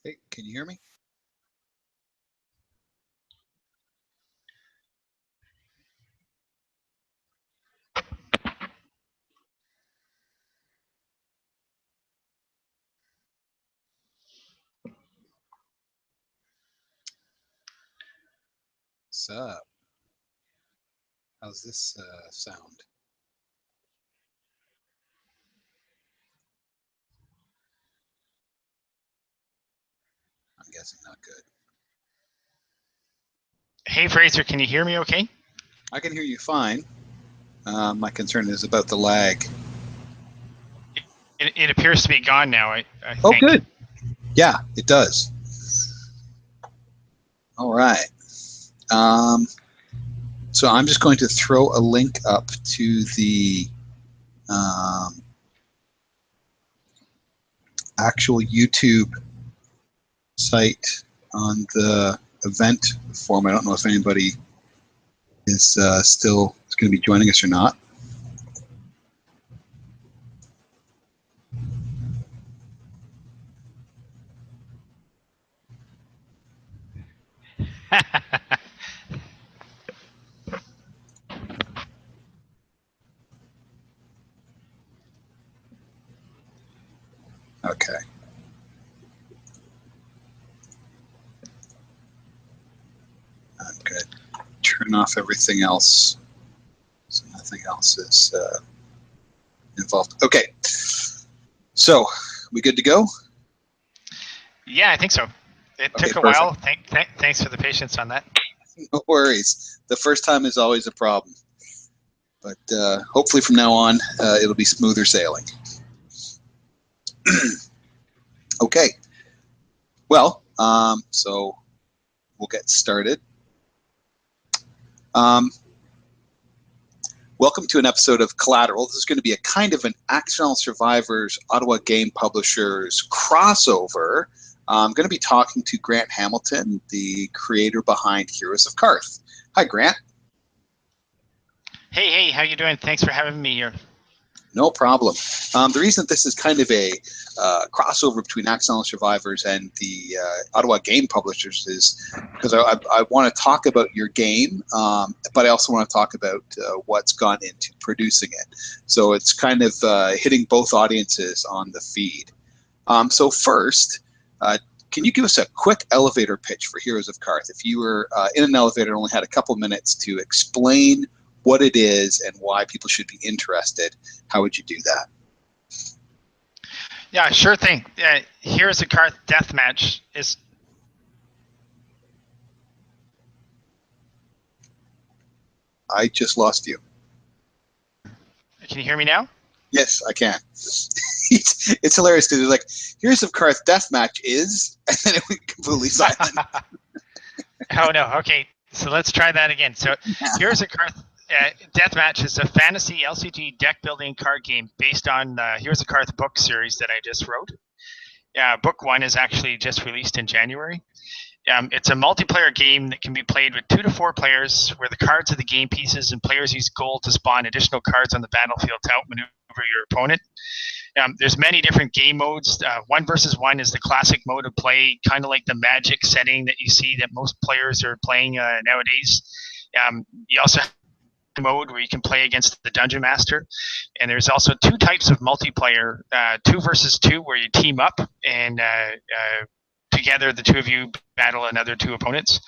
Hey, can you hear me? What's up? How's this sound? I'm guessing not good. Hey, Fraser, can you hear me okay? I can hear you fine. My concern is about the lag. It appears to be gone now, I Oh, think. good. Yeah, it does. All right. So I'm just going to throw a link up to the actual YouTube site on the event forum. I don't know if anybody is still going to be joining us or not. Okay. I'm going to turn off everything else so nothing else is involved. Okay. So, we good to go? Yeah, I think so. It Okay, took a perfect. while. Thanks for the patience on that. No worries. The first time is always a problem. But hopefully from now on, it'll be smoother sailing. Okay. Well, so we'll get started. Welcome to an episode of Collateral. This is going to be a kind of an Accidental Survivors Ottawa Game Publishers crossover. I'm going to be talking to Grant Hamilton, the creator behind Heroes of Karth. Hi, Grant. Hey, how you doing? Thanks for having me here. No problem. The reason that this is kind of a crossover between Accidental Survivors and the Ottawa Game Publishers is because I want to talk about your game, but I also want to talk about what's gone into producing it. So it's kind of hitting both audiences on the feed. So first, can you give us a quick elevator pitch for Heroes of Karth? If you were in an elevator and only had a couple minutes to explain what it is and why people should be interested, how would you do that? Yeah, sure thing. Here's a Karth deathmatch. I just lost you. Can you hear me now? Yes, I can. It's hilarious because it's like, Heroes of Karth deathmatch is, and then it went completely silent. Oh no. Okay, so let's try that again. So here's a Karth deathmatch is a fantasy LCG deck building card game based on Here's a Karth book series that I just wrote. Book 1 is actually just released in January. It's a multiplayer game that can be played with 2 to 4 players, where the cards are the game pieces and players use gold to spawn additional cards on the battlefield to outmaneuver your opponent. There's many different game modes. 1 versus 1 is the classic mode of play, kind of like the Magic setting that you see that most players are playing nowadays. You also have mode where you can play against the Dungeon Master, and there's also 2 types of multiplayer: 2 versus 2, where you team up and together the 2 of you battle another 2 opponents.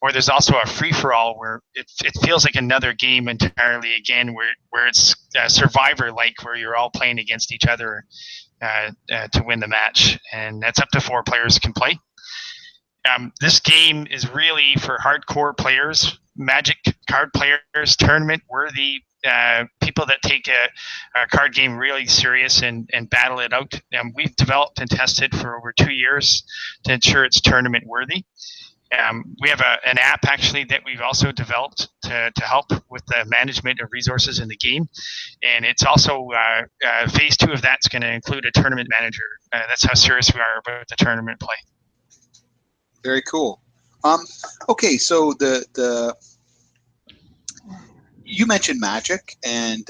Or there's also a free-for-all where it feels like another game entirely again, where it's Survivor-like, where you're all playing against each other to win the match, and that's up to 4 players can play. This game is really for hardcore players, Magic card players, tournament worthy people that take a card game really serious and battle it out. We've developed and tested for over 2 years to ensure it's tournament worthy. We have an app actually that we've also developed to help with the management of resources in the game, and it's also phase 2 of that's going to include a tournament manager. That's how serious we are about the tournament play. Very cool. Okay, so the you mentioned Magic, and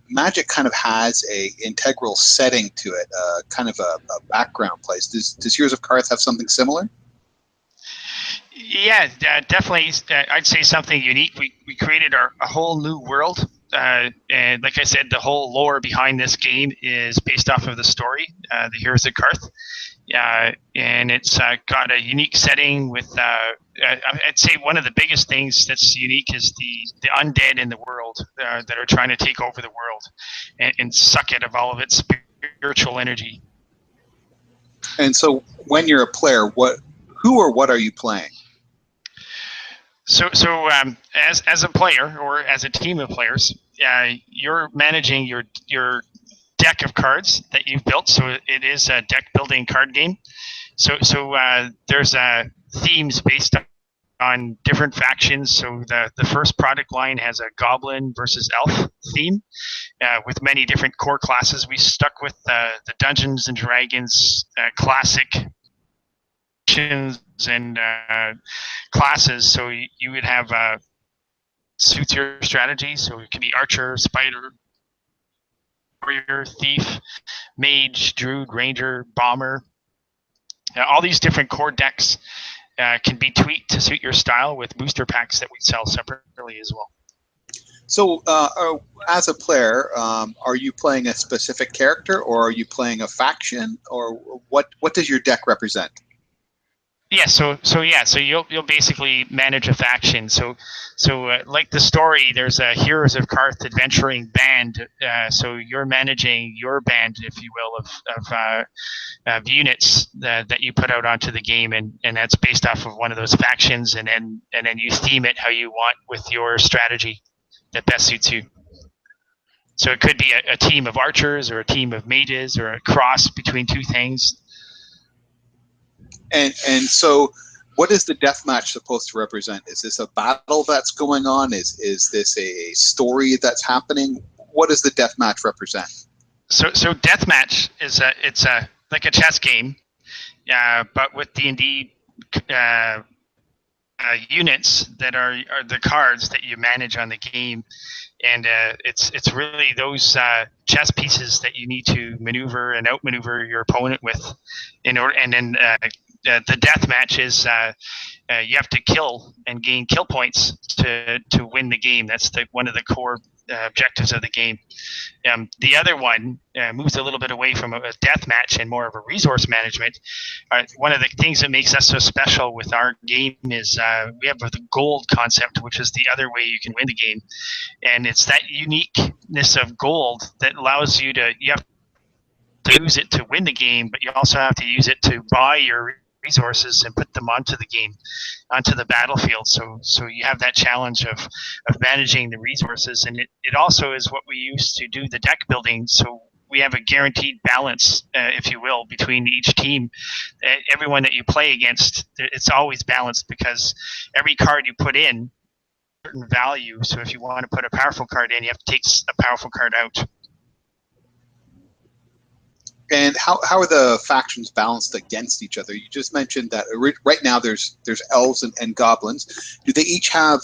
Magic kind of has a integral setting to it, kind of a background place. Does Heroes of Karth have something similar? Yeah, definitely. I'd say something unique. We created a whole new world. And like I said, the whole lore behind this game is based off of the story, the Heroes of Karth. And it's got a unique setting with, I'd say one of the biggest things that's unique is the undead in the world that are trying to take over the world and suck it of all of its spiritual energy. And so when you're a player, who or what are you playing? So as a player or as a team of players, you're managing your deck of cards that you've built. So it is a deck building card game. So there's themes based on different factions. So the first product line has a goblin versus elf theme with many different core classes. We stuck with the Dungeons and Dragons classic and classes. So you would have suits your strategy. So it could be archer, spider, warrior, thief, mage, druid, ranger, bomber. All these different core decks can be tweaked to suit your style with booster packs that we sell separately as well. So as a player, are you playing a specific character, or are you playing a faction, or what does your deck represent? Yeah, so you'll basically manage a faction. So like the story, there's a Heroes of Karth adventuring band. So you're managing your band, if you will, of units that you put out onto the game, and that's based off of one of those factions, and then you theme it how you want with your strategy that best suits you. So it could be a team of archers or a team of mages or a cross between two things. And so, what is the deathmatch supposed to represent? Is this a battle that's going on? Is this a story that's happening? What does the deathmatch represent? So deathmatch is it's like a chess game, but with D&D units that are the cards that you manage on the game, and it's really those chess pieces that you need to maneuver and outmaneuver your opponent with in order, and then the death match is you have to kill and gain kill points to win the game. That's one of the core objectives of the game. The other one moves a little bit away from a death match and more of a resource management. One of the things that makes us so special with our game is we have the gold concept, which is the other way you can win the game. And it's that uniqueness of gold that allows you have to use it to win the game, but you also have to use it to buy your resources and put them onto the game, onto the battlefield. So you have that challenge of managing the resources, and it also is what we use to do the deck building. So we have a guaranteed balance, if you will, between each team. Everyone that you play against, it's always balanced because every card you put in certain value. So if you want to put a powerful card in, you have to take a powerful card out. And how are the factions balanced against each other? You just mentioned that right now there's elves and goblins. Do they each have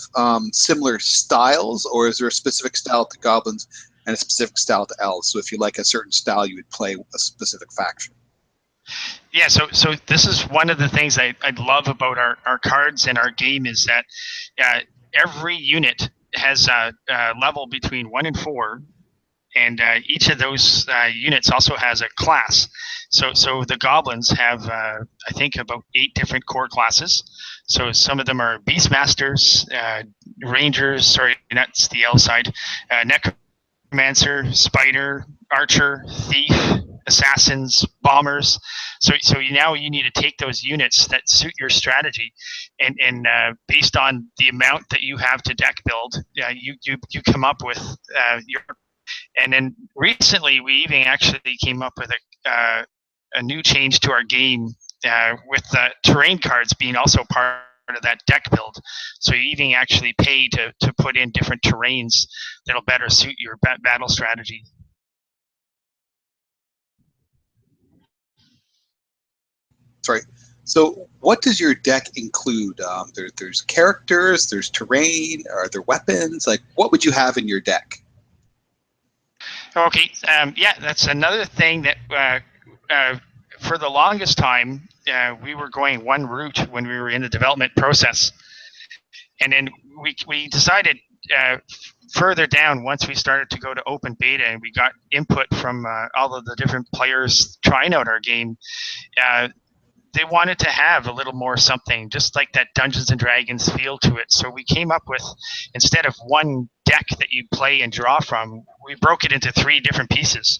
similar styles, or is there a specific style to goblins and a specific style to elves? So if you like a certain style, you would play a specific faction. Yeah, so this is one of the things I love about our cards and our game is that every unit has a level between 1 and 4. And each of those units also has a class. So the goblins have, I think, about 8 different core classes. So some of them are beastmasters, rangers. Sorry, that's the L side. Necromancer, spider, archer, thief, assassins, bombers. So now you need to take those units that suit your strategy, and based on the amount that you have to deck build, you come up with your. And then recently, we even actually came up with a new change to our game with terrain cards being also part of that deck build. So you even actually pay to put in different terrains that'll better suit your battle strategy. Sorry. So what does your deck include? There's characters, there's terrain, are there weapons? Like, what would you have in your deck? Okay. Yeah, that's another thing that for the longest time we were going one route when we were in the development process, and then we decided further down, once we started to go to open beta and we got input from all of the different players trying out our game, they wanted to have a little more something, just like that Dungeons and Dragons feel to it. So we came up with, instead of one deck that you play and draw from, we broke it into 3 different pieces.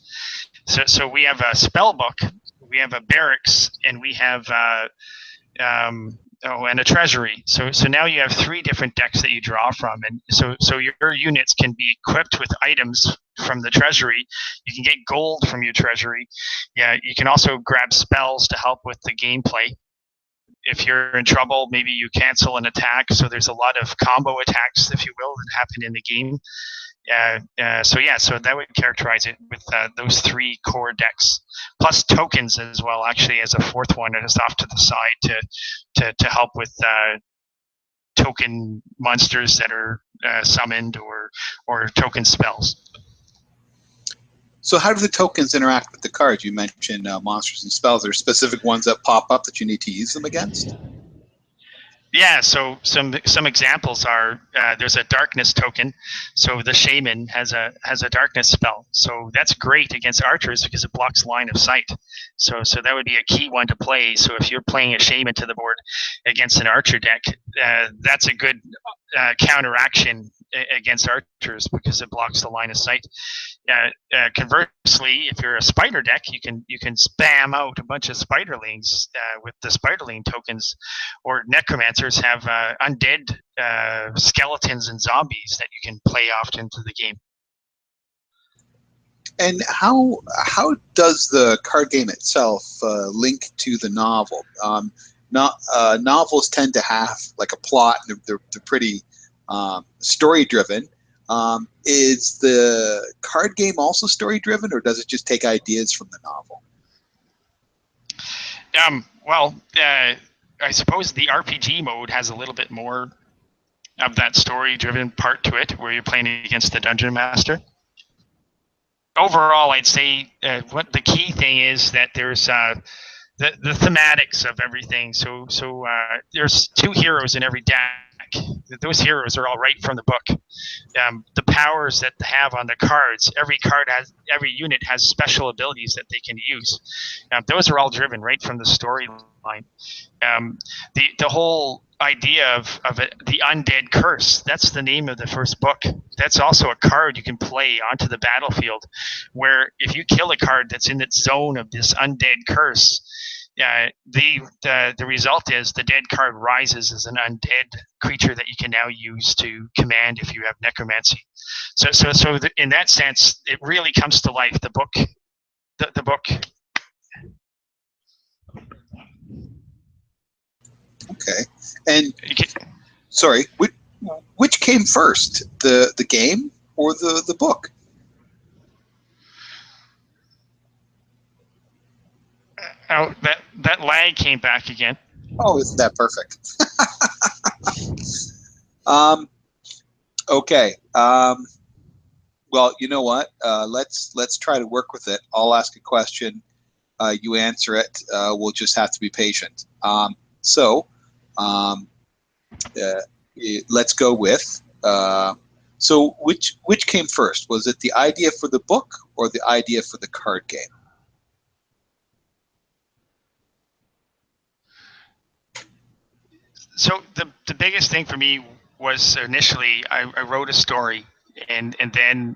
So we have a spell book, we have a barracks, and we have and a treasury. So now you have 3 different decks that you draw from, and so your units can be equipped with items from the treasury. You can get gold from your treasury. Yeah, you can also grab spells to help with the gameplay. If you're in trouble, maybe you cancel an attack. So there's a lot of combo attacks, if you will, that happen in the game. So that would characterize it with those 3 core decks, plus tokens as well. Actually, as a 4th one, and it's off to the side to help with token monsters that are summoned or token spells. So how do the tokens interact with the cards? You mentioned monsters and spells. Are there specific ones that pop up that you need to use them against? Yeah, so some examples are there's a darkness token. So the shaman has a darkness spell. So that's great against archers because it blocks line of sight. So that would be a key one to play. So if you're playing a shaman to the board against an archer deck, that's a good counteraction against archers because it blocks the line of sight. Conversely, if you're a spider deck, you can spam out a bunch of spiderlings with the spiderling tokens, or necromancers have undead skeletons and zombies that you can play off into the game. And how does the card game itself link to the novel? Novels tend to have like a plot, and they're pretty story driven. Is the card game also story driven, or does it just take ideas from the novel? Well, I suppose the RPG mode has a little bit more of that story driven part to it, where you're playing against the dungeon master. Overall, I'd say what the key thing is that there's the thematics of everything. So there's 2 heroes in every deck. Those heroes are all right from the book. The powers that they have on the cards, every unit has special abilities that they can use. Those are all driven right from the storyline. The whole idea of the undead curse, that's the name of the first book. That's also a card you can play onto the battlefield, where if you kill a card that's in its zone of this undead curse, the result is the dead card rises as an undead creature that you can now use to command if you have necromancy. So in that sense, it really comes to life. The book. Okay. And sorry, which came first, the game or the book? Oh, that lag came back again. Oh, isn't that perfect? Okay. Well, you know what? Let's try to work with it. I'll ask a question. You answer it. We'll just have to be patient. Let's go with. So, which came first? Was it the idea for the book or the idea for the card game? So the biggest thing for me was initially I wrote a story, and then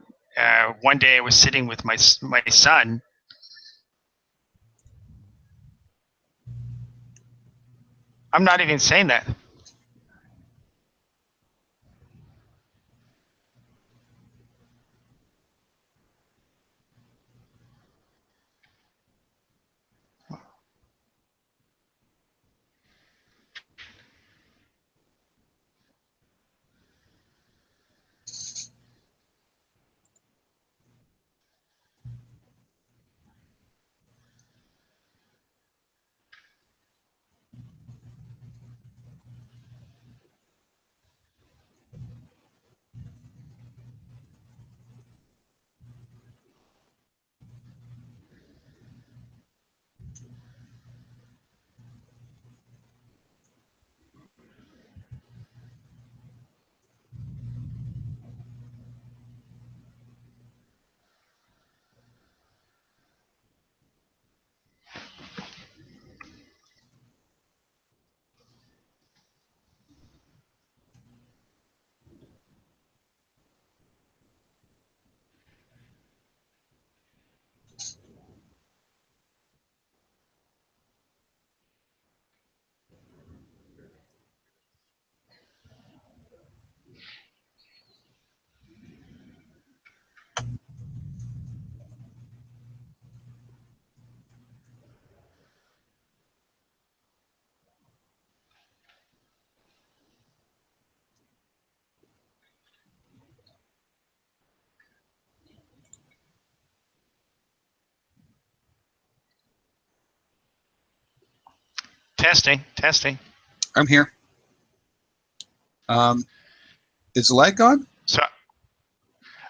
one day I was sitting with my son. I'm not even saying that. Testing. I'm here. Is the lag gone? So,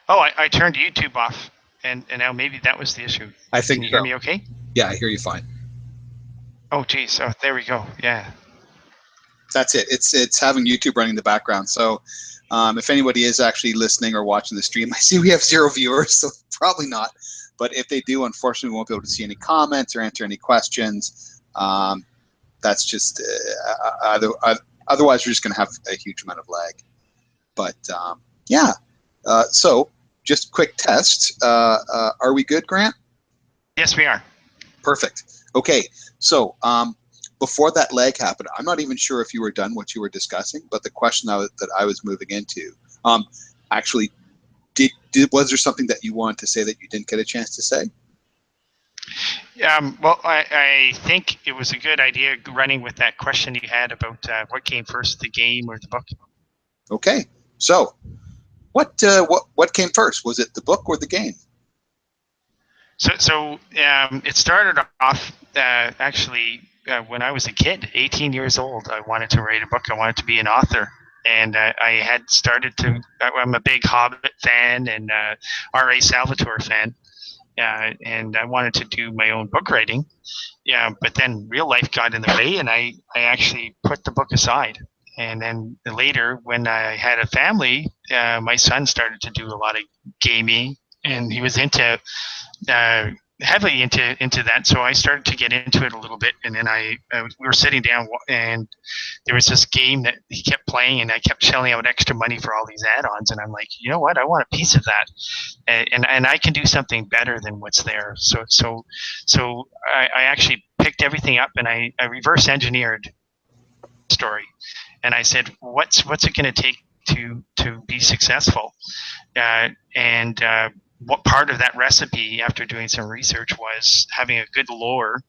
I turned YouTube off, and now maybe that was the issue. I think Can you so. hear me okay? Yeah, I hear you fine. Oh, geez. Oh, there we go. Yeah. That's it. It's having YouTube running in the background. So if anybody is actually listening or watching the stream, I see we have 0 viewers, so probably not. But if they do, unfortunately, we won't be able to see any comments or answer any questions. That's just otherwise we're just going to have a huge amount of lag. But yeah. So just quick test. Are we good, Grant? Yes, we are. Perfect. Okay. So before that lag happened, I'm not even sure if you were done what you were discussing, but the question that I was moving into, actually, was there something that you wanted to say that you didn't get a chance to say? Well, I think it was a good idea running with that question you had about what came first, the game or the book. Okay. So what came first? Was it the book or the game? So it started off actually when I was a kid, 18 years old. I wanted to write a book. I wanted to be an author. And I had started to, I'm a big Hobbit fan and R.A. Salvatore fan. And I wanted to do my own book writing. Yeah, but then real life got in the way and I actually put the book aside. And then later, when I had a family, my son started to do a lot of gaming and he was into heavily into that. So I started to get into it a little bit, and then we were sitting down, and there was this game that he kept playing, and I kept shelling out extra money for all these add-ons, and I'm like, you know what? I want a piece of that, and I can do something better than what's there. So I actually picked everything up, and I reverse engineered the story, and I said, what's it going to take to be successful, and what part of that recipe, after doing some research, was having a good lore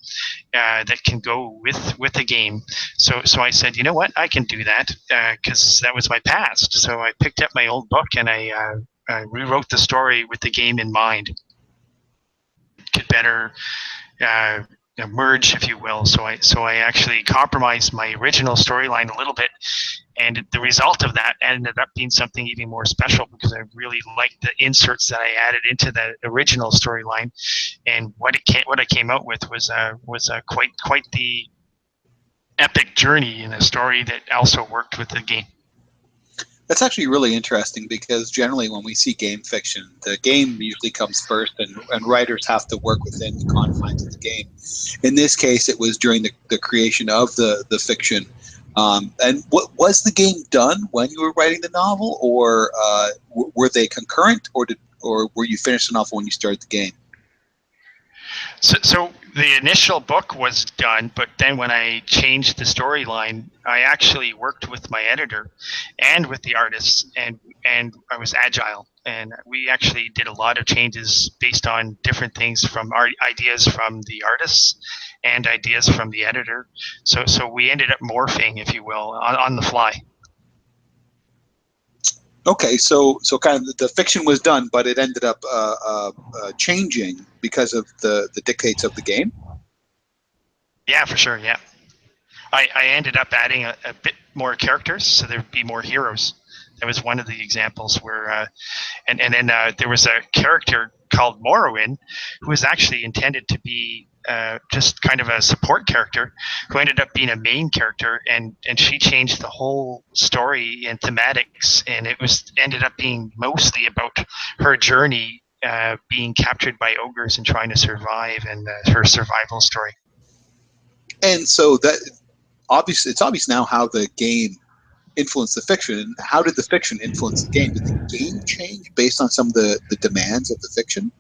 that can go with the game. So I said, you know what, I can do that because that was my past. So I picked up my old book and I rewrote the story with the game in mind. Could better merge, if you will. So I actually compromised my original storyline a little bit, and the result of that ended up being something even more special because I really liked the inserts that I added into the original storyline, and what I came out with was quite the epic journey in a story that also worked with the game. That's actually really interesting because generally when we see game fiction, the game usually comes first and writers have to work within the confines of the game. In this case, it was during the creation of the fiction. And what was the game done when you were writing the novel, or were they concurrent, or were you finished the novel when you started the game? So the initial book was done, but then when I changed the storyline, I actually worked with my editor and with the artists, and I was agile, and we actually did a lot of changes based on different things, from our ideas from the artists and ideas from the editor. So we ended up morphing, if you will, on the fly. Okay, so kind of the fiction was done, but it ended up changing because of the dictates of the game. Yeah, for sure. Yeah, I ended up adding a bit more characters, so there'd be more heroes. That was one of the examples where, and then there was a character called Morrowind, who was actually intended to be just kind of a support character, who ended up being a main character, and she changed the whole story and thematics, and it ended up being mostly about her journey being captured by ogres and trying to survive, and her survival story. And so that it's obvious now how the game influenced the fiction. How did the fiction influence the game? Did the game change based on some of the demands of the fiction?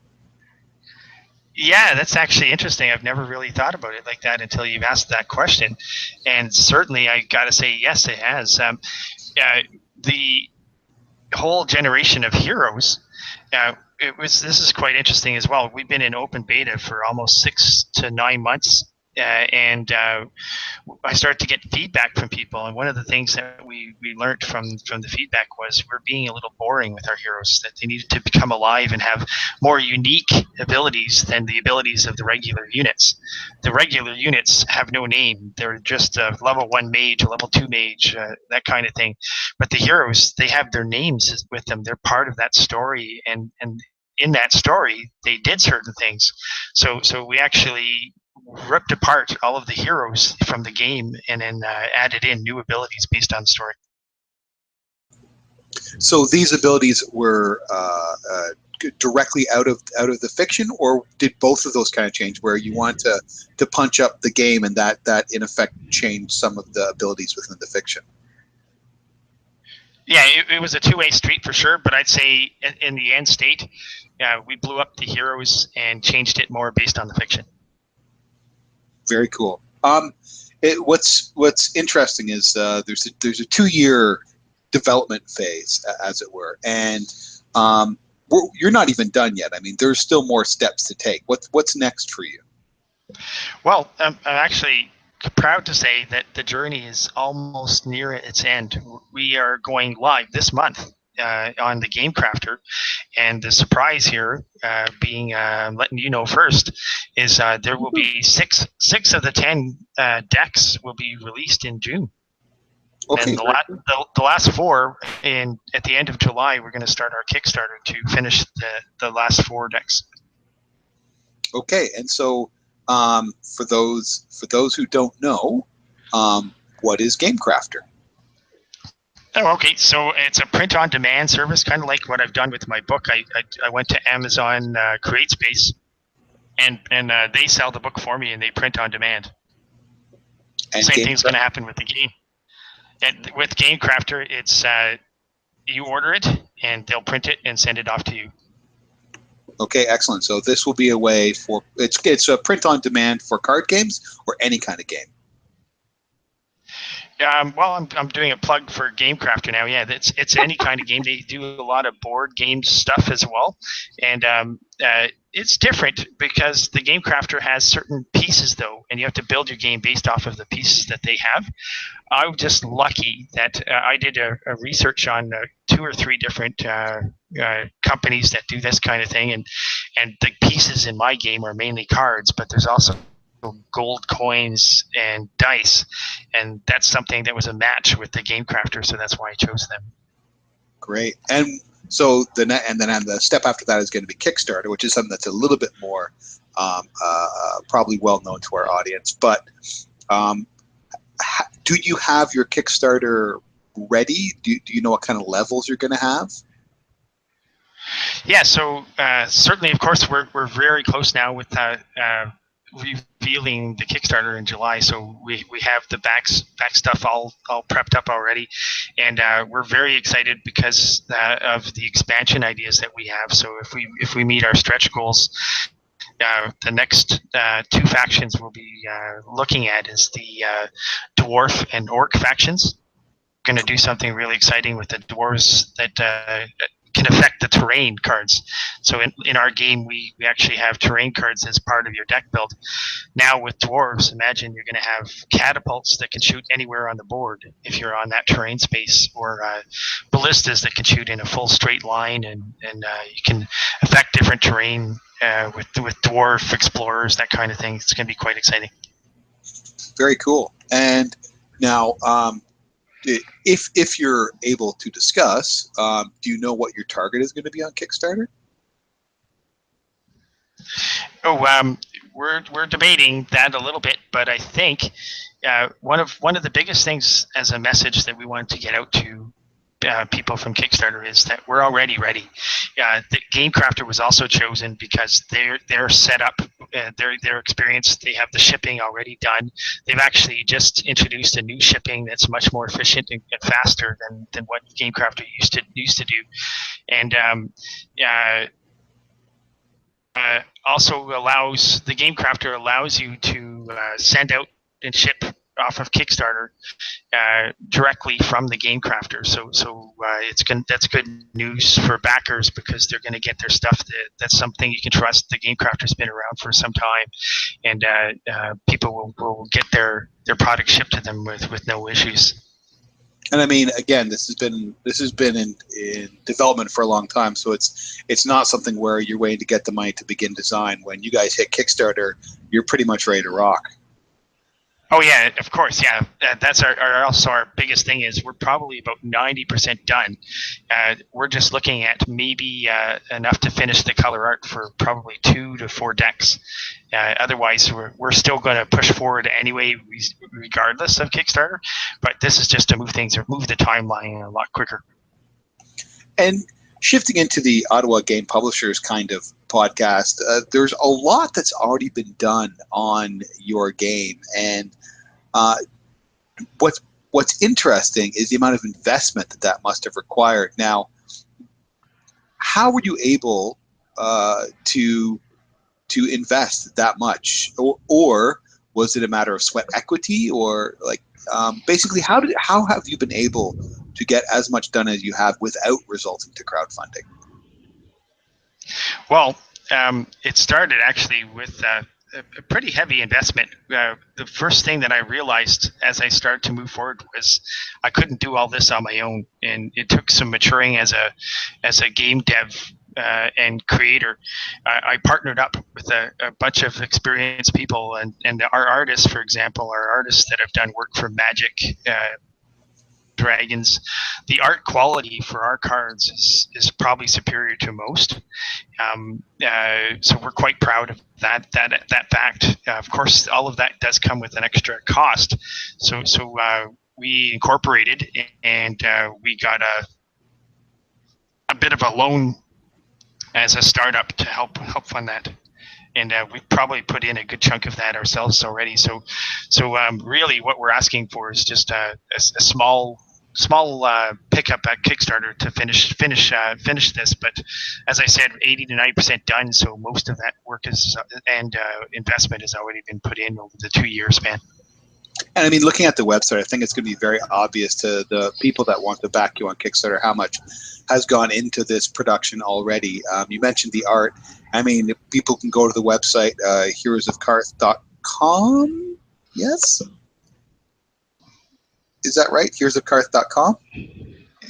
Yeah, that's actually interesting. I've never really thought about it like that until you've asked that question. And certainly I got to say, yes, it has. The whole generation of heroes, this is quite interesting as well. We've been in open beta for almost 6 to 9 months. and I started to get feedback from people, and one of the things that we learned from the feedback was we're being a little boring with our heroes, that they needed to become alive and have more unique abilities than the abilities of the regular units. The regular units have no name. They're just a level 1 mage, a level 2 mage, that kind of thing. But the heroes, they have their names with them. They're part of that story, and in that story, they did certain things. So we actually ripped apart all of the heroes from the game and then added in new abilities based on the story. So these abilities were directly out of the fiction, or did both of those kind of change, where you want to punch up the game and that in effect changed some of the abilities within the fiction? Yeah, it was a two-way street for sure, but I'd say in the end state, we blew up the heroes and changed it more based on the fiction. Very cool. What's interesting is there's a 2-year development phase, as it were, and you're not even done yet. I mean, there's still more steps to take. What's next for you? Well, I'm actually proud to say that the journey is almost near its end. We are going live this month on the Game Crafter, and the surprise here, being letting you know first, is there will be six of the 10 decks will be released in June. Okay. And the last 4 at the end of July, we're going to start our Kickstarter to finish the last 4 decks. Okay, and so for those who don't know, what is Game Crafter? Oh, okay. So it's a print-on-demand service, kind of like what I've done with my book. I went to Amazon CreateSpace, and they sell the book for me, and they print on demand. And same thing's going to happen with the game. And with Game Crafter, it's you order it, and they'll print it and send it off to you. Okay, excellent. So this will be a way for it's a print on demand for card games or any kind of game. Well, I'm doing a plug for Game Crafter now. Yeah, it's any kind of game. They do a lot of board game stuff as well, and it's different because the Game Crafter has certain pieces though, and you have to build your game based off of the pieces that they have. I'm just lucky that I did a research on 2 or 3 different companies that do this kind of thing, and the pieces in my game are mainly cards, but there's also gold coins and dice, and that's something that was a match with the Game Crafter, so that's why I chose them. Great. And so then the step after that is going to be Kickstarter, which is something that's a little bit more probably well known to our audience. But do you have your Kickstarter ready? Do you know what kind of levels you're going to have? Yeah, so certainly, of course, we're very close now with revealing the Kickstarter in July. So we have the back stuff all prepped up already, and we're very excited because of the expansion ideas that we have. So if we meet our stretch goals, the next 2 factions we'll be looking at is the dwarf and orc factions. We're going to do something really exciting with the dwarves that can affect the terrain cards. So in our game, we actually have terrain cards as part of your deck build. Now with dwarves, imagine you're going to have catapults that can shoot anywhere on the board if you're on that terrain space, or ballistas that can shoot in a full straight line, and you can affect different terrain with dwarf explorers, that kind of thing. It's going to be quite exciting. Very cool. And now, if you're able to discuss, do you know what your target is going to be on Kickstarter? Oh, we're debating that a little bit, but I think one of the biggest things as a message that we want to get out to people from Kickstarter is that we're already ready. The Game Crafter was also chosen because they're set up, their experience. They have the shipping already done. They've actually just introduced a new shipping that's much more efficient and faster than what Game Crafter used to do, and also the Game Crafter allows you to send out and ship off of Kickstarter directly from the game crafter. So that's good news for backers, because they're going to get their stuff. That's something you can trust. The game crafter's been around for some time, and people will get their product shipped to them with no issues. And I mean, again, this has been in development for a long time, so it's not something where you're waiting to get the money to begin design. When you guys hit Kickstarter, you're pretty much ready to rock. Oh yeah, of course, yeah. That's our biggest thing is we're probably about 90% done. We're just looking at maybe enough to finish the color art for probably 2 to 4 decks. Otherwise, we're still going to push forward anyway, regardless of Kickstarter. But this is just to move the timeline a lot quicker. And shifting into the Ottawa Game Publishers kind of podcast, there's a lot that's already been done on your game, and what's interesting is the amount of investment that must have required. Now, how were you able to invest that much, or was it a matter of sweat equity, or like basically how have you been able to get as much done as you have without resorting to crowdfunding? Well, it started actually with a pretty heavy investment. The first thing that I realized as I started to move forward was I couldn't do all this on my own, and it took some maturing as a game dev and creator. I partnered up with a bunch of experienced people, and our artists, for example, are artists that have done work for Magic, Dragons. The art quality for our cards is probably superior to most. So we're quite proud of that fact. Of course, all of that does come with an extra cost. So we incorporated, and we got a bit of a loan as a startup to help fund that. And we've probably put in a good chunk of that ourselves already. So really, what we're asking for is just a small pickup at Kickstarter to finish this. But as I said, 80 to 90% done. So most of that work and investment has already been put in over the 2-year span. And I mean, looking at the website, I think it's going to be very obvious to the people that want to back you on Kickstarter how much has gone into this production already. You mentioned the art. I mean, people can go to the website, heroesofkarth.com. Yes? Is that right? Heroesofkarth.com?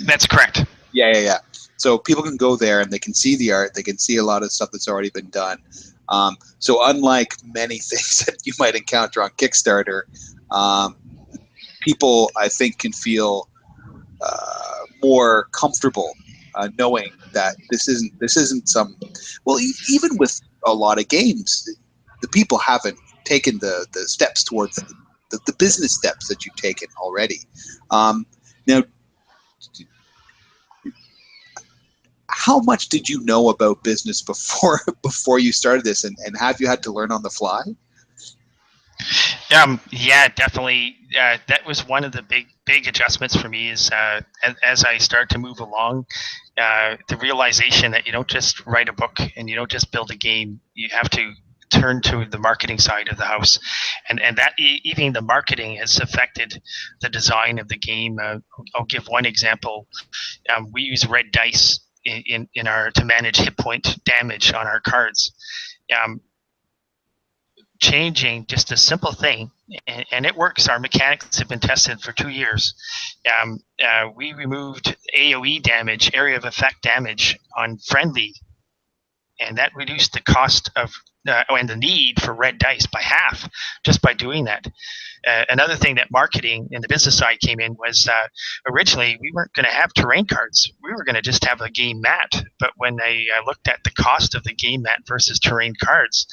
That's correct. Yeah. So people can go there and they can see the art. They can see a lot of stuff that's already been done. So unlike many things that you might encounter on Kickstarter, people, I think, can feel more comfortable knowing that this isn't some. Well, even with a lot of games, the people haven't taken the steps towards the business steps that you've taken already. Now, how much did you know about business before you started this, and have you had to learn on the fly? Yeah, definitely. That was one of the big adjustments for me is as I start to move along, the realization that you don't just write a book and you don't just build a game. You have to turn to the marketing side of the house, and that even the marketing has affected the design of the game. I'll give one example. We use red dice in our to manage hit point damage on our cards. Changing just a simple thing, and it works. Our mechanics have been tested for 2 years. We removed AoE damage, area of effect damage, on friendly, and that reduced the cost of and the need for red dice by half just by doing that. Another thing that marketing and the business side came in was originally we weren't going to have terrain cards. We were going to just have a game mat. But when I looked at the cost of the game mat versus terrain cards,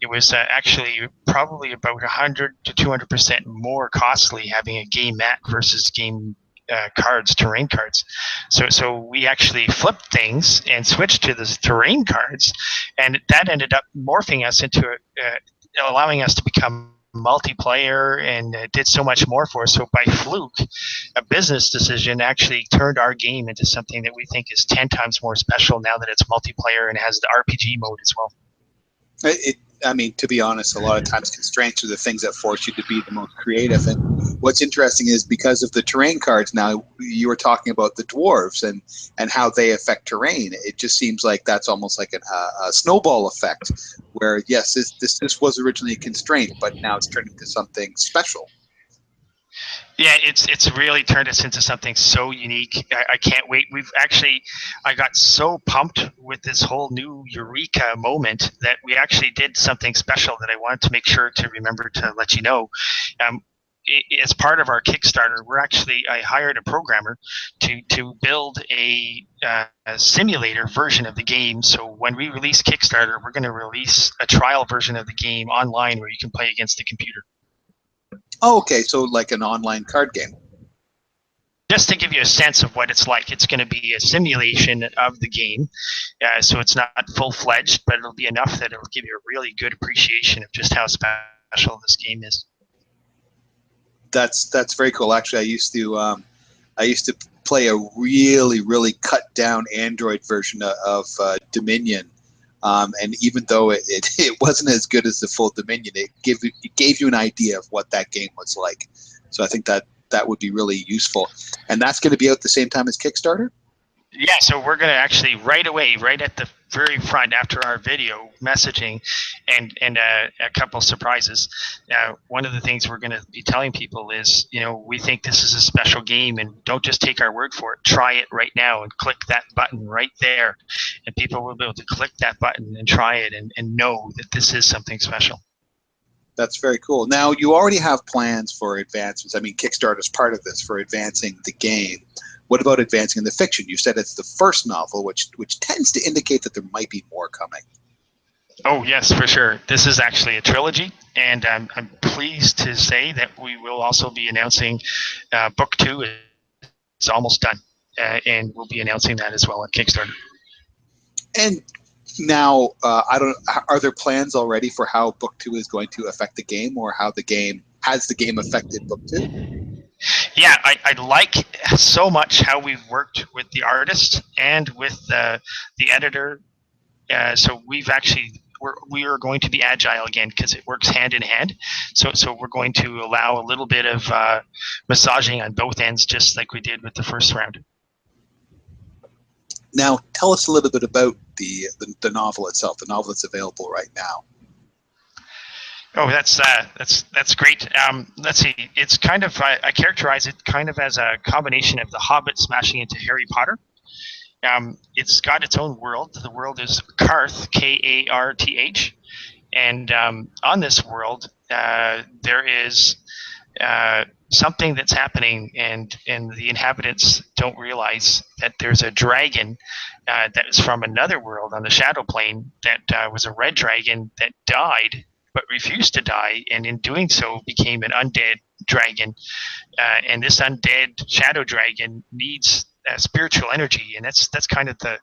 it was actually probably about 100 to 200% more costly having a game mat versus game cards, terrain cards. So we actually flipped things and switched to the terrain cards, and that ended up morphing us into allowing us to become multiplayer, and it did so much more for us. So by fluke, a business decision actually turned our game into something that we think is 10 times more special now that it's multiplayer and has the RPG mode as well. I mean, to be honest, a lot of times constraints are the things that force you to be the most creative. And what's interesting is because of the terrain cards now, you were talking about the dwarves and how they affect terrain. It just seems like that's almost like a snowball effect where, yes, this was originally a constraint, but now it's turned into something special. Yeah, it's really turned us into something so unique. I can't wait. I got so pumped with this whole new Eureka moment that we actually did something special that I wanted to make sure to remember to let you know. Um, as part of our Kickstarter, I hired a programmer to build a simulator version of the game. So when we release Kickstarter, we're going to release a trial version of the game online where you can play against the computer. Oh, okay. So like an online card game. Just to give you a sense of what it's like, it's going to be a simulation of the game. So it's not full-fledged, but it'll be enough that it'll give you a really good appreciation of just how special this game is. That's very cool. Actually, I used to play a really cut down Android version of Dominion. And even though it wasn't as good as the full Dominion, it gave you an idea of what that game was like. So I think that would be really useful. And that's going to be out the same time as Kickstarter? Yeah, so we're going to actually right away, right at the very front after our video messaging and a couple surprises. One of the things we're going to be telling people is, we think this is a special game and don't just take our word for it. Try it right now and click that button right there. And people will be able to click that button and try it and know that this is something special. That's very cool. Now, you already have plans for advancements. I mean, Kickstarter is part of this for advancing the game. What about advancing the fiction? You said it's the first novel, which tends to indicate that there might be more coming. Oh, yes, for sure. This is actually a trilogy, and I'm pleased to say that we will also be announcing book 2. It's almost done, and we'll be announcing that as well at Kickstarter. And now, are there plans already for how book 2 is going to affect the game, or how the game affected book 2? Yeah, I like so much how we've worked with the artist and with the editor. So we are going to be agile again because it works hand in hand. So we're going to allow a little bit of massaging on both ends, just like we did with the first round. Now, tell us a little bit about the novel itself, the novel that's available right now. Oh, that's great. Let's see. It's kind of I characterize it kind of as a combination of The Hobbit smashing into Harry Potter. It's got its own world. The world is Karth, Karth, and on this world there is something that's happening, and the inhabitants don't realize that there's a dragon that is from another world on the Shadow Plane that was a red dragon that died but refused to die, and in doing so became an undead dragon. And this undead shadow dragon needs spiritual energy, and that's kind of the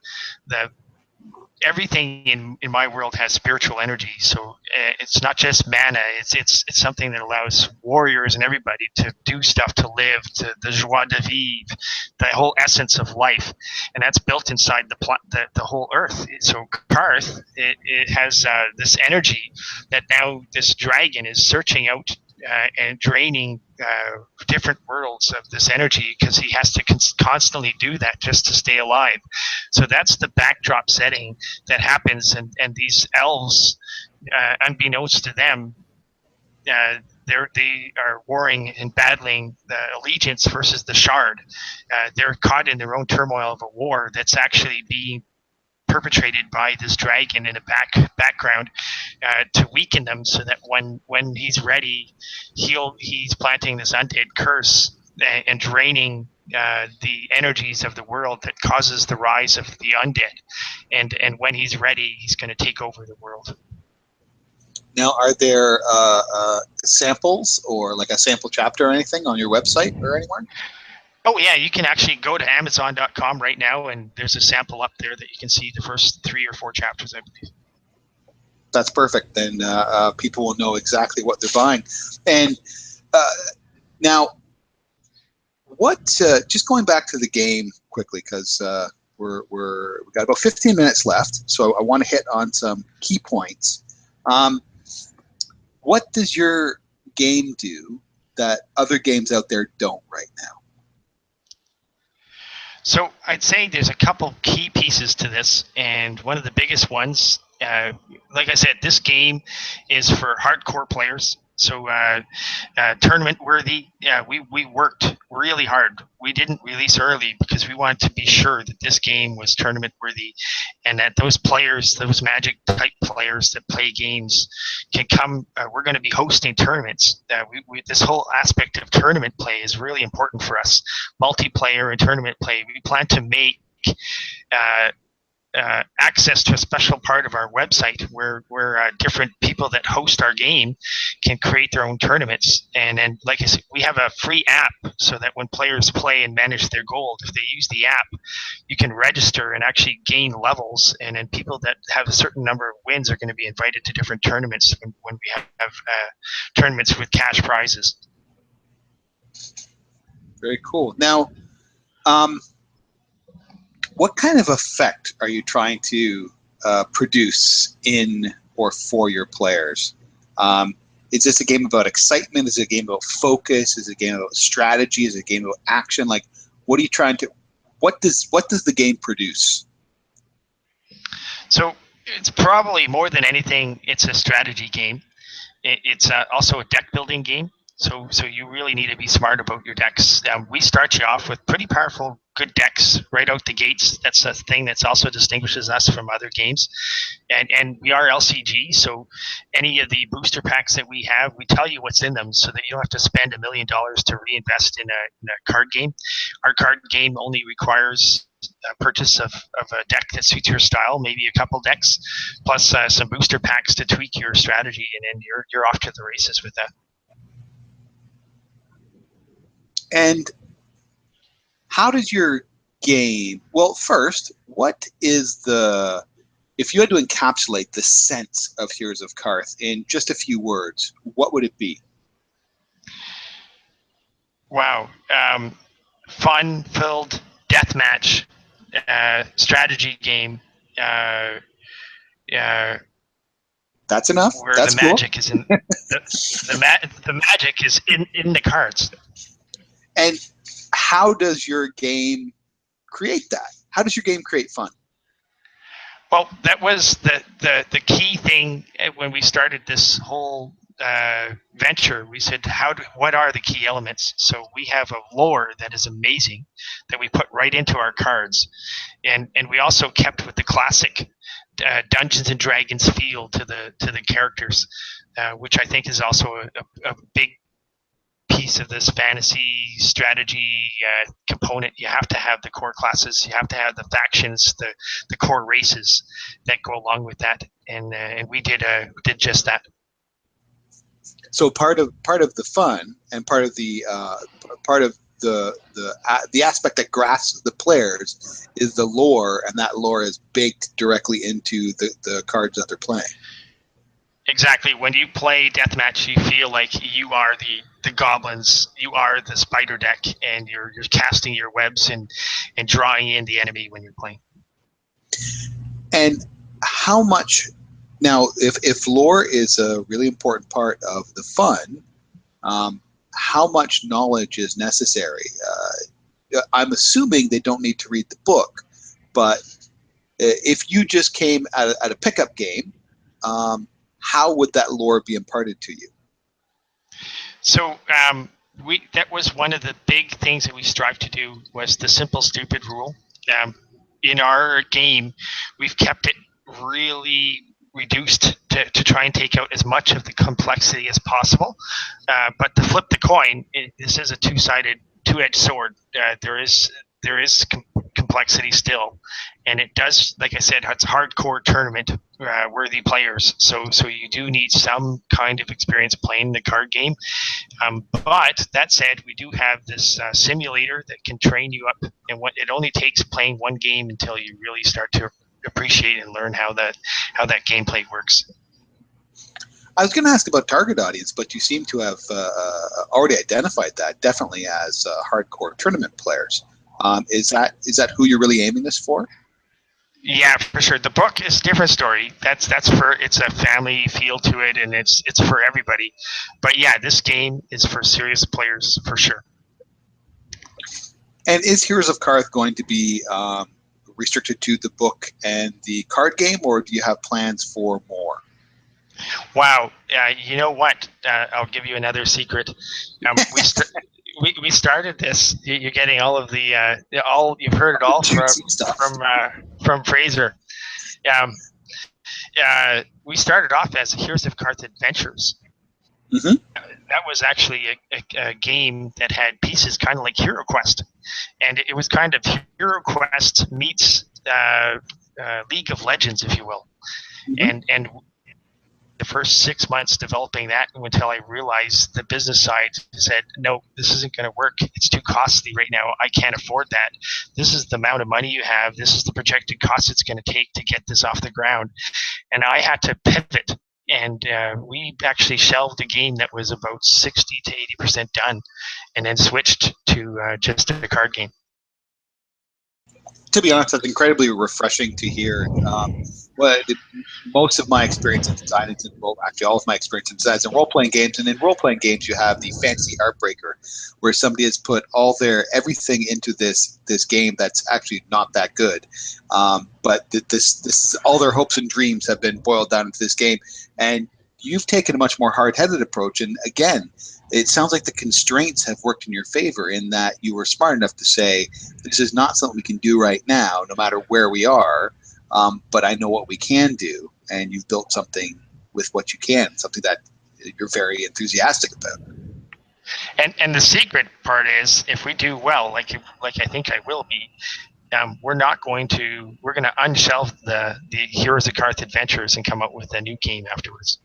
everything in my world has spiritual energy. So it's not just mana. It's something that allows warriors and everybody to do stuff, to live, to the joie de vivre, the whole essence of life, and that's built inside the whole earth. So Karth, it has this energy that now this dragon is searching out and draining different worlds of this energy, because he has to constantly do that just to stay alive. So that's the backdrop setting that happens, and these elves, unbeknownst to them, they are warring and battling the allegiance versus the shard. They're caught in their own turmoil of a war that's actually being perpetrated by this dragon in a background to weaken them, so that when he's ready, he's planting this undead curse and draining the energies of the world that causes the rise of the undead. And when he's ready, he's going to take over the world. Now, are there samples or like a sample chapter or anything on your website or anywhere? Oh, yeah, you can actually go to Amazon.com right now, and there's a sample up there that you can see the first 3 or 4 chapters, I believe. That's perfect. Then people will know exactly what they're buying. And now, just going back to the game quickly, because we've got about 15 minutes left, so I want to hit on some key points. What does your game do that other games out there don't right now? So I'd say there's a couple key pieces to this, and one of the biggest ones, like I said, this game is for hardcore players. So tournament worthy. Yeah, we worked really hard. We didn't release early because we wanted to be sure that this game was tournament worthy, and that those players, those Magic type players that play games, can come. We're going to be hosting tournaments. This whole aspect of tournament play is really important for us. Multiplayer and tournament play. We plan to make access to a special part of our website where different people that host our game can create their own tournaments. And then, like I said, we have a free app so that when players play and manage their gold, if they use the app, you can register and actually gain levels. And then people that have a certain number of wins are going to be invited to different tournaments when we have tournaments with cash prizes. Very cool. Now, what kind of effect are you trying to produce in or for your players? Is this a game about excitement? Is it a game about focus? Is it a game about strategy? Is it a game about action? Like, what are you trying to? What does the game produce? So it's probably more than anything, it's a strategy game. It's also a deck building game. So you really need to be smart about your decks. We start you off with pretty powerful, good decks right out the gates. That's a thing that's also distinguishes us from other games. And we are LCG, so any of the booster packs that we have, we tell you what's in them so that you don't have to spend $1 million to reinvest in a card game. Our card game only requires a purchase of a deck that suits your style, maybe a couple decks, plus some booster packs to tweak your strategy, and then you're off to the races with that. And how does your game, well, first, what is the, if you had to encapsulate the sense of Heroes of Karth in just a few words, what would it be? Wow. Fun-filled deathmatch strategy game. That's enough. Where That's the cool. magic is in the magic is in the cards. And how does your game create that? How does your game create fun? Well, that was the key thing when we started this whole venture. We said, what are the key elements? So we have a lore that is amazing that we put right into our cards, and we also kept with the classic Dungeons and Dragons feel to the characters, which I think is also a big piece of this fantasy strategy component. You have to have the core classes, you have to have the factions, the core races that go along with that, and we did just that. So part of the fun and part of the aspect that grasps the players is the lore, and that lore is baked directly into the cards that they're playing. Exactly. When you play deathmatch, you feel like you are the goblins, you are the spider deck, and you're casting your webs and drawing in the enemy when you're playing. And how much now, if lore is a really important part of the fun, how much knowledge is necessary? I'm assuming they don't need to read the book, but if you just came at a pickup game, how would that lore be imparted to you? So that was one of the big things that we strive to do, was the simple stupid rule. In our game, we've kept it really reduced to try and take out as much of the complexity as possible. But to flip the coin, this is a two-edged sword. There is complexity still, and it does, like I said, it's hardcore tournament worthy players. So you do need some kind of experience playing the card game. But that said, we do have this simulator that can train you up, and it only takes playing one game until you really start to appreciate and learn how that gameplay works. I was going to ask about target audience, but you seem to have already identified that definitely as hardcore tournament players. Is that who you're really aiming this for? Yeah, for sure. The book is a different story. It's a family feel to it, and it's for everybody. But yeah, this game is for serious players for sure. And is Heroes of Karth going to be restricted to the book and the card game, or do you have plans for more? Wow. You know what? I'll give you another secret. We started this. You're getting all of the all. You've heard it all Juicy stuff. from Fraser. Um, we started off as Heroes of Karth Adventures. Mm-hmm. That was actually a game that had pieces kind of like Hero Quest, and it was kind of Hero Quest meets League of Legends, if you will. Mm-hmm. And the first 6 months developing that until I realized the business side said, no, this isn't going to work. It's too costly right now. I can't afford that. This is the amount of money you have. This is the projected cost it's going to take to get this off the ground. And I had to pivot. And we actually shelved a game that was about 60 to 80% done and then switched to just a card game. To be honest, that's incredibly refreshing to hear. Most of my experience in design is actually all of my experience in design is in role-playing games, and in role-playing games you have the fantasy heartbreaker, where somebody has put all their everything into this game that's actually not that good, but this all their hopes and dreams have been boiled down into this game, and you've taken a much more hard-headed approach, and again, it sounds like the constraints have worked in your favor in that you were smart enough to say, this is not something we can do right now, no matter where we are, but I know what we can do, and you've built something with what you can, something that you're very enthusiastic about. And the secret part is, if we do well, like I think I will be, we're going to unshelve the Heroes of Karth Adventures and come up with a new game afterwards.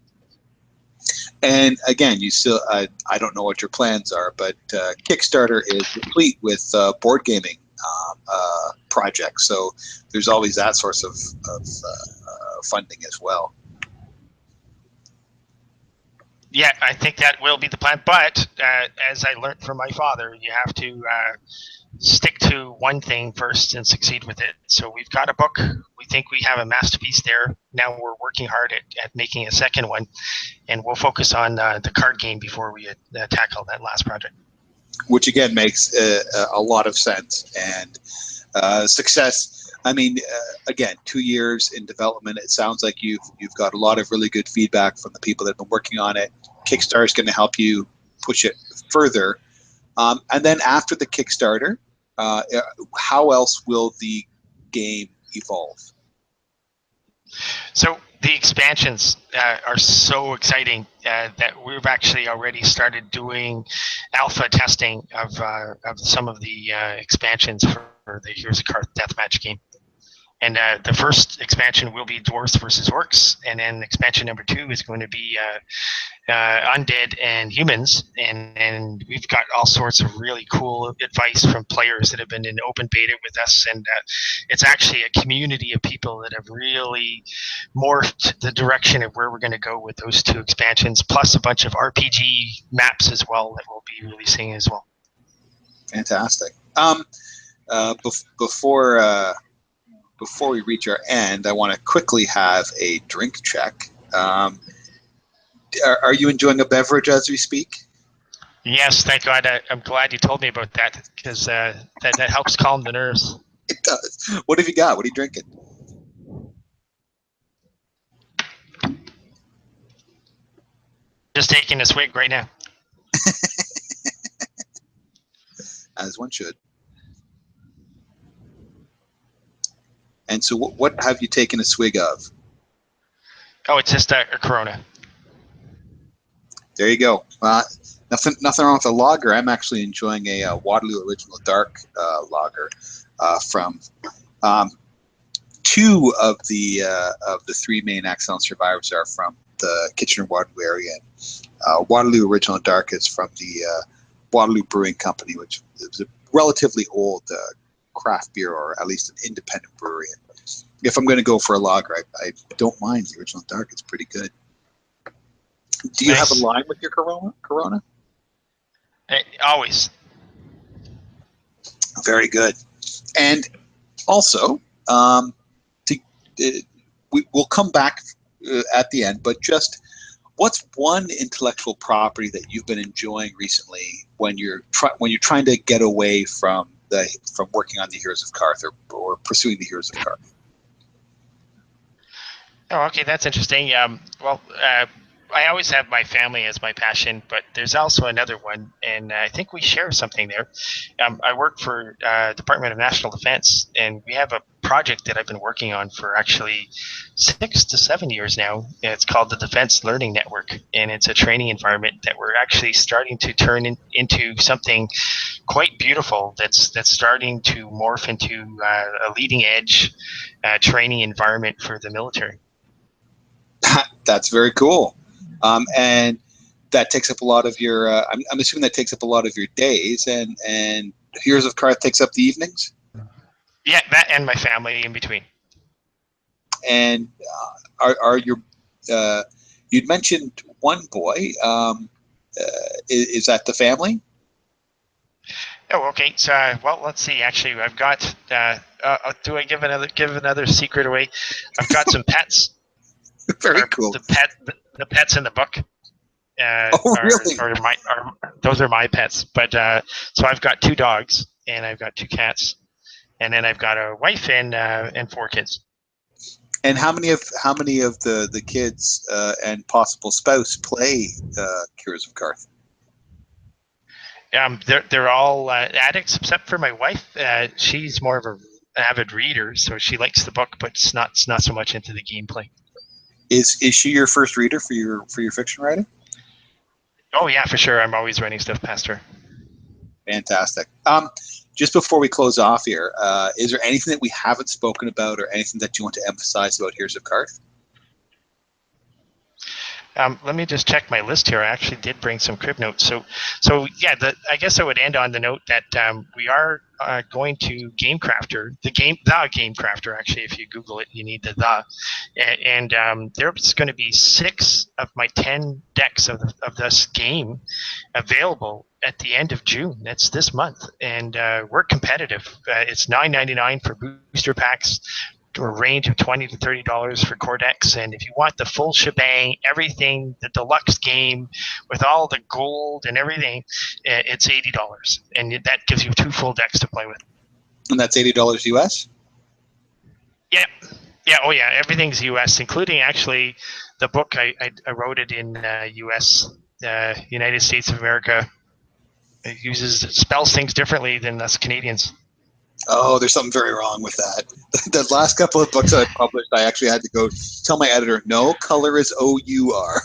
And again, you still, I don't know what your plans are, but Kickstarter is complete with board gaming projects. So there's always that source of funding as well. Yeah, I think that will be the plan. But as I learned from my father, you have to stick to one thing first and succeed with it. So we've got a book. We think we have a masterpiece there. Now we're working hard at making a second one, and we'll focus on the card game before we tackle that last project. Which again makes a lot of sense. And success. I mean, again, 2 years in development. It sounds like you've got a lot of really good feedback from the people that have been working on it. Kickstarter is going to help you push it further. And then after the Kickstarter, how else will the game evolve? So the expansions are so exciting that we've actually already started doing alpha testing of some of the expansions for the Heroes of Karth Deathmatch game. And the first expansion will be Dwarves versus Orcs, and then expansion number 2 is going to be undead and humans, and we've got all sorts of really cool advice from players that have been in open beta with us, and it's actually a community of people that have really morphed the direction of where we're going to go with those 2 expansions, plus a bunch of RPG maps as well that we'll be releasing as well. Fantastic. Before we reach our end, I want to quickly have a drink check. Are you enjoying a beverage as we speak? Yes, thank God. I'm glad you told me about that, because that helps calm the nerves. It does. What have you got? What are you drinking? Just taking a swig right now. As one should. And so what have you taken a swig of? Oh, it's just a Corona. There you go. Nothing wrong with a lager. I'm actually enjoying a Waterloo Original Dark lager from 2 of the 3 main accidental survivors are from the Kitchener-Waterloo area. Waterloo Original Dark is from the Waterloo Brewing Company, which is a relatively old craft beer, or at least an independent brewery. If I'm going to go for a lager, I don't mind the Original Dark. It's pretty good. Do you have a lime with your Corona? Always. Very good. And also, to we'll come back at the end, but just what's one intellectual property that you've been enjoying recently when you're trying to get away from working on the Heroes of Karth or pursuing the Heroes of Karth? Oh, okay, that's interesting. I always have my family as my passion, but there's also another one, and I think we share something there. I work for Department of National Defense, and we have a project that I've been working on for actually 6 to 7 years now. It's called the Defense Learning Network, and it's a training environment that we're actually starting to turn into something quite beautiful. That's starting to morph into a leading edge training environment for the military. That's very cool. And that takes up a lot of your. I'm assuming that takes up a lot of your days, and Heroes of Karth takes up the evenings. Yeah, that and my family in between. And are your? You'd mentioned one boy. Is that the family? Oh, okay. So, well, let's see. Actually, I've got. Do I give another secret away? I've got some pets. Very cool. The pets in the book. Really? Those are my pets. But so I've got 2 dogs and I've got 2 cats, and then I've got a wife and 4 kids. And how many of the kids and possible spouse play Heroes of Karth? They're all addicts except for my wife. She's more of an avid reader, so she likes the book, but it's not so much into the gameplay. Is she your first reader for your fiction writing? Oh yeah, for sure. I'm always running stuff past her. Fantastic. Just before we close off here, is there anything that we haven't spoken about, or anything that you want to emphasize about Heroes of Karth? Let me just check my list here. I actually did bring some crib notes. So yeah, I guess I would end on the note that we are going to GameCrafter, the GameCrafter. Actually, if you Google it, you need the. And there's going to be 6 of my 10 decks of this game available at the end of June. That's this month, and we're competitive. It's $9.99 for booster packs, to a range of $20 to $30 for core decks. And if you want the full shebang, everything, the deluxe game with all the gold and everything, it's $80, and that gives you 2 full decks to play with. And that's $80 US? Yeah. Oh yeah, everything's US, including actually the book. I wrote it in US, United States of America. It spells things differently than us Canadians. Oh, there's something very wrong with that. The last couple of books I published, I actually had to go tell my editor, no, color is O-U-R.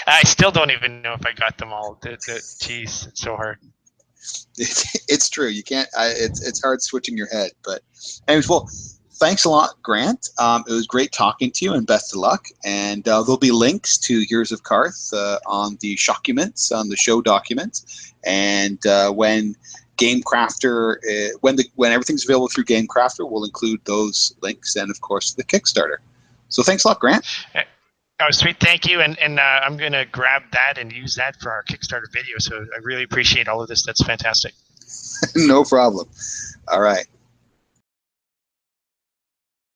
I still don't even know if I got them all. Jeez, it's so hard. It's true. You can't. It's hard switching your head. But anyways, well, thanks a lot, Grant. It was great talking to you, and best of luck. And there'll be links to Heroes of Karth on the documents, on the show documents, and when GameCrafter, when everything's available through GameCrafter, we'll include those links, and of course the Kickstarter. So thanks a lot, Grant. Oh, sweet, thank you, and I'm going to grab that and use that for our Kickstarter video. So I really appreciate all of this. That's fantastic. No problem. All right.